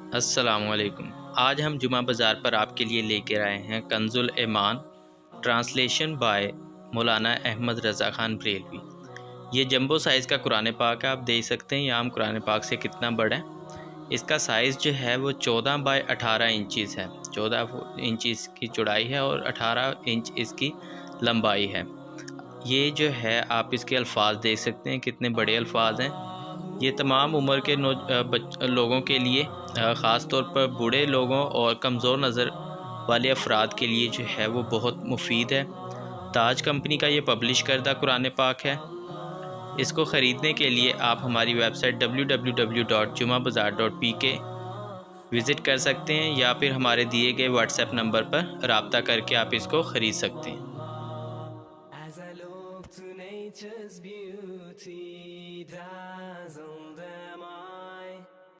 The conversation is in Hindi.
अस्सलामुअलैकुम। आज हम जुमा बाज़ार पर आपके लिए लेकर आए हैं कंजुल ईमान, ट्रांसलेशन बाय मौलाना अहमद रज़ा ख़ान बरेलवी। ये जंबो साइज़ का कुरान पाक है। आप देख सकते हैं यहाँ हम कुरान पाक से कितना बड़ा है। इसका साइज़ जो है वो 14 बाय 18 इंचज़ है। 14 इंचज़ की चौड़ाई है और 18 इंच इसकी लंबाई है। ये जो है आप इसके अल्फाज देख सकते हैं कितने बड़े अल्फाज हैं। ये तमाम उम्र के लोगों के लिए, ख़ास तौर पर बूढ़े लोगों और कमज़ोर नज़र वाले अफराद के लिए जो है वो बहुत मुफीद है। ताज कंपनी का ये पब्लिश करदा कुरान पाक है। इसको ख़रीदने के लिए आप हमारी वेबसाइट www.jumabazaar.pk विज़िट कर सकते हैं या फिर हमारे दिए गए व्हाट्सएप नंबर पर रब्ता करके आप इसको ख़रीद सकते हैं। As I look to nature's beauty,